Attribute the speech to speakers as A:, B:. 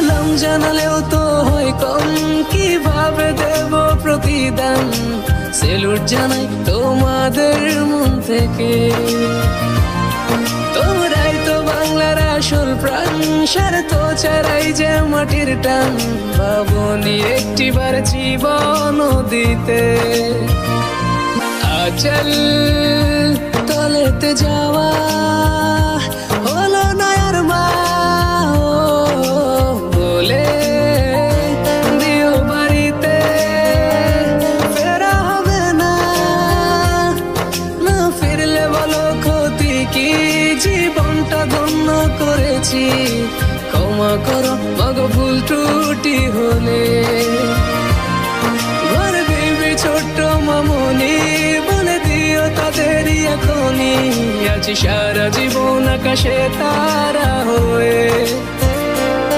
A: সালাম জানালেও তো হয় কম, কিভাবে দেব প্রতিদান? সেলুট জানাই তোমাদের মন থেকে। তোমরাই তো বাংলার আসল প্রাণ, স্বার্থ ছাড়াই যে মাটির টান। ভাবনি একটিবার জীবন দিতে। আচল তলেতে যাওয়া হলো না আর মা, বলে দিও বাড়িতে ফেরা হবে না। না ফিরলে বলো ক্ষতি কি, জীবনটা ধন্য করেছি। ক্ষমা করো মাগো ভুল ত্রুটি হলে। ঘর ভেবে ছোট্ট মামনি বলে দিও তাদেরই এখনই, আছি সারা জীবন আকাশে তারা হয়ে।